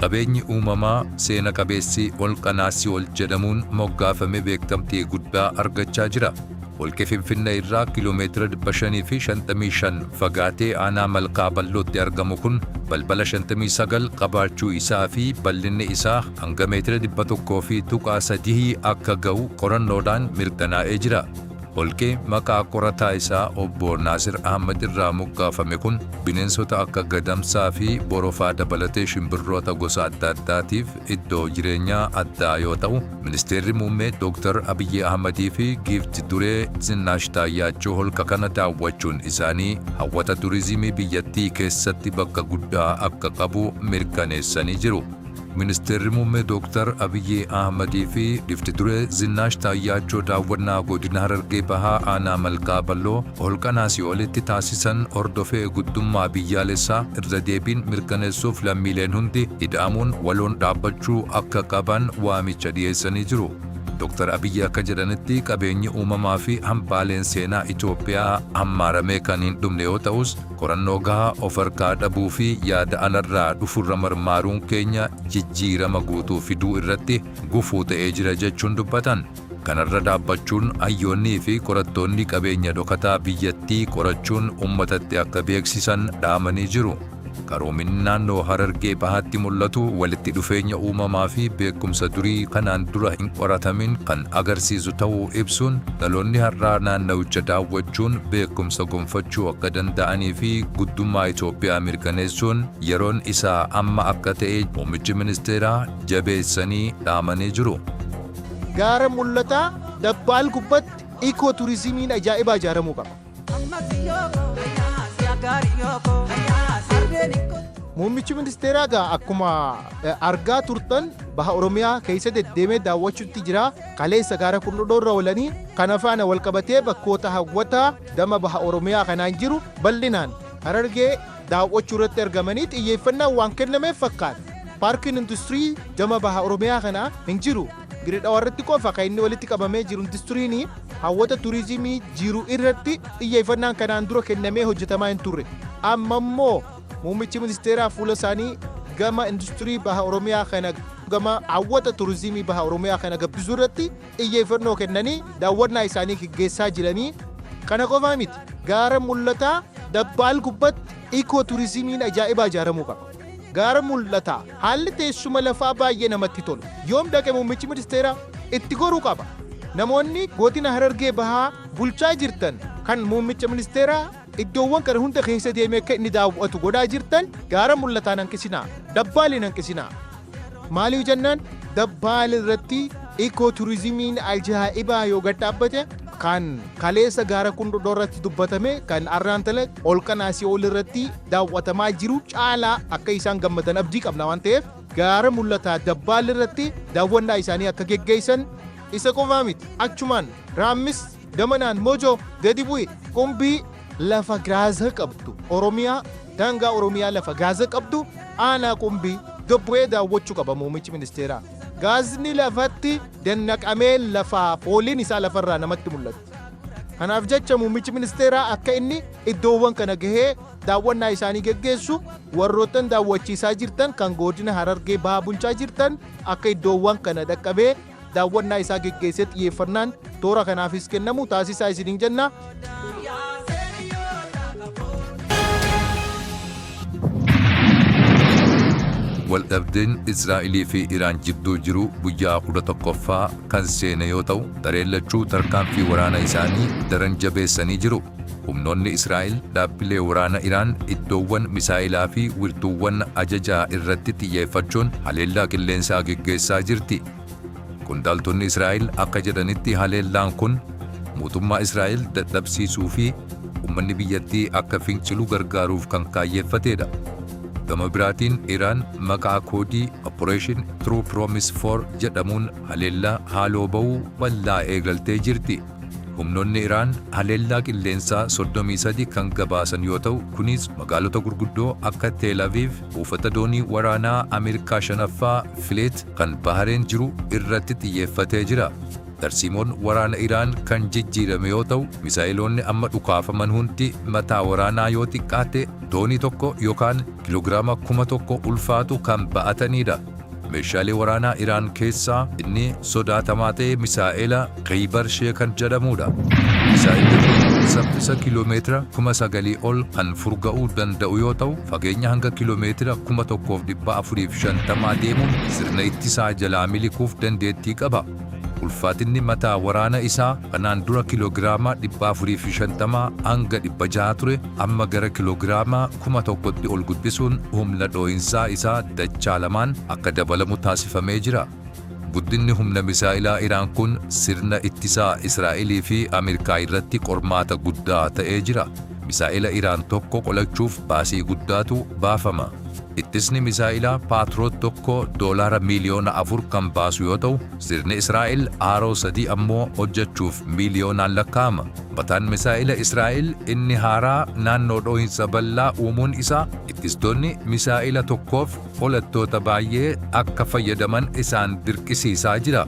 Qabeenyi uumamaa seena qabeessi holqa Naasiyool jedhamuun moggaafamee beekamtii guddaa argachaa jira. Holqi Finfinnee irraa kiiloomeetira 555 fagaatee aanaa Malkaa Ballootti argamu kun balbala 59 qabaachuu isaa fi bal'inni isaa hanga meetira 103 akka ga'u qorannoodhaan mirkanaa'ee jira. Holqi maqaa qorataa isaa obbo Naasir Ahmad irraa moggaafame kun bineensota akka gadamsaa fi borofaa dabalatee shimbirroota gosa adda addaatiif iddoo jireenyaa addaa yoo ta'u, Ministeerri Muummee Dr. Abiyyi Ahmadii fi Giifti Duree Zinnaash Taayyaachoo holqa kana daawwachuun isaanii hawwata turizimii biyyattii keessatti bakka guddaa akka qabu mirkaneessanii jiru. Ministeerri Muummee Dr. Abiyyi Ahmadii fi Giifti Duree Zinnaash Taayyaachoo daawwannaa godina Harargee Bahaa aanaa Malkaa Balloo holqa Naasiyoolitti taasisan hordofee guddummaa biyyaalessaa irra deebiin mirkaneessuuf lammiileen hundi ida'amuun waloon dhaabbachuu akka qaban waamicha dhiyeessanii jiru. Dr. Abiyyi akka jedhanitti qabeenyi uumamaa fi hambaaleen seenaa Itoophiyaa hammaaramee kan hin dhumne yoo ta'us, qorannoo gahaa of harkaa dhabuu fi yaada alarraa dhufurra marmaaruun keenya jijjiirama guutuu fiduu irratti gufuu ta'ee jira jechuun dubbatan. Kanarra dhaabbachuun hayyoonnii fi qorattoonni qabeenya dhokataa biyyattii qorachuun uummatatti akka beeksisan dhaamanii jiru. Qaroominni naannoo Harargee Bahaatti mul'atu walitti dhufeenya uumamaa fi beekumsa durii kanaan dura hin qoratamin kan agarsiisu ta'uu ibsuun dhaloonni har'aa naannawicha daawwachuun beekumsa gonfachuu akka danda'anii fi guddummaa Itoophiyaa mirkaneessuun yeroon isaa amma akka ta'e muummichi ministeeraa jabeessanii dhaamanii jiru. Gaara mul'ataa Dabbaal gubbatti ikooturizimiin ajaa'ibaa ijaaramuu qaba. Muummichi ministeeraa akkuma argaa turtan baha Oromiyaa keessa deddeemee daawwachuutti jira. Kaleessa gaara Kundoddoorra oolanii kana faana wal qabatee bakkoota hawwataa dama baha Oromiyaa kanaan jiru bal'inaan Harargee daawwachuu irratti argamanii xiyyeeffannaan waan kennameef fakkaata. Paarkiin industirii dama baha Oromiyaa kanaa hin jiru. Giridhaa irratti qofa kan inni walitti qabamee jiru industiriin hawwata turizimii jiru irratti xiyyeeffannaan kanaan dura kennamee hojjetamaa hin turre. Amma immoo muummichi ministeeraa fuula isaanii gama industirii baha Oromiyaa kana gama hawwata turizimii baha Oromiyaa kana gabbisuu irratti xiyyeeffannoo kennanii daawwannaa isaanii gaggeessaa jiranii. Kana qofaa miti gaara mul'ataa Dabbaal gubbatti ikooturizimiin ajaa'ibaa ijaaramuu qaba. Gaara mul'ataa haalli teessuma lafaa baay'ee namatti tolu. Yoom dhaqe muummichi ministeeraa itti goruu qaba. Namoonni godina Harargee Bahaa bulchaa jirtan kan muummicha ministeeraa iddoowwan kana hunda keessa deemee akka inni daawwatu godhaa jirtan gaara mul'ataan hanqisinaa, Dabbaaliin hanqisinaa. Maaliif jennaan Dabbaal irratti ikooturizimiin ajaa'ibaa yoo gad dhaabbate kan kaleessa gaara Kundodoo irratti dubbatame kan arraan tale holqa Naasiyool irratti daawwatamaa jiru caalaa akka isaan gammadan abdii qabna waan ta'eef gaara mul'ataa Dabbaal irratti daawwannaa isaanii akka geggeessan isa qofaa miti. Achumaan Raammis Damanaan Mojoo gadi bu'e Qumbii lafa gaaza qabdu Oromiyaa daangaa Oromiyaa lafa gaaza qabdu aanaa Qumbii Dobbu'ee daawwachuu qaba muummichi ministeeraa. Gaazni lafatti dannaqamee lafaa fooliin isaa lafarraa namatti mul'atu. Kanaaf jecha muummichi ministeeraa akka inni iddoowwan kana gahee daawwannaa isaanii geggeessu warroottan daawwachiisaa jirtan kan godina Harargee Bahaa bulchaa jirtan akka iddoowwan kana dhaqqabee daawwannaa isaa geggeessee xiyyeeffannaan toora kanaafis kennamu taasisaa isiniin jenna. Waldhabdeen Israa'elii fi Iraan jidduu jiru guyyaa 11ffaa kan seene yoo ta'u, dareen lachuu tarkaanfii waraana isaanii daran jabeessanii jiru. Humnoonni Israa'el dhaabbilee waraana Iraan iddoowwan misaa'ilaa fi wiirtuuwwan ajajaa irratti xiyyeeffachuun haleellaa qilleensaa geggeessaa jirti. Qondaaltonni Israa'el akka jedhanitti haleellaan kun mootummaa Israa'el dadhabsiisuu fi uummanni biyyattii akka fincilu gargaaruuf kan kaayyeeffatedha. Gama biraatiin Iraan maqaa koodii Operation True Promise 4 jedhamuun haleellaa haaloo ba'uu bal'aa eegaltee jirti. Humnoonni Iraan haleellaa qilleensaa 33 kan gabaasan yoo ta'u, kunis magaalota gurguddoo akka Teel Aviv, buufata doonii waraanaa Ameerikaa 5ffaa Fileet kan Bahareen jiru irratti xiyyeeffatee jira. tarsiimoon waraana Iraan kan jijjiirame yoo ta'u, misaa'iloonni amma dhukaafaman hundi mataa waraanaa yoo xiqqaate doonii tokko yookaan kiloogiraama 1,000 ulfaatu kan ba'atanidha. Meeshaalee waraanaa Iraan keessaa inni sodaatamaa ta'e misaa'ila Khaybar kan jedhamudha. Misaa'illi kun saffisa kiiloomeetira 9,000 ol kan furga'uu danda'u yoo ta'u, fageenya hanga kiiloomeetira 1,450 deemuun sirna ittisaa jalaa miliquuf dandeettii qaba. Ulfaatinni mataa waraana isaa kanaan dura kiloogiraama 450 hanga 600 ture, amma gara kiloogiraama 1,000tti ol guddisuun humna dhoo'insaa isaa dachaa lamaan akka dabalamu taasifamee jira. Guddinni humna misaa'ilaa Iraan kun sirna ittisaa Israa'elii fi Ameerikaa irratti qormaata guddaa ta'ee jira. Misaa'ila Iraan tokko qolachuuf baasii guddaatu baafama. Ittisni misaa'ilaa Paatroot tokko $4 miliyoona kan baasu yoo ta'u, sirni Israa'el Aaroo 3 ammoo hojjechuuf miliyoonaan lakkaa'ama. Mataan misaa'ila Israa'el inni haaraa naannoo dhoo'insa bal'aa uumuun isaa ittistoonni misaa'ila tokkoof qolattoota baay'ee akka fayyadaman isaan dirqisiisaa jira.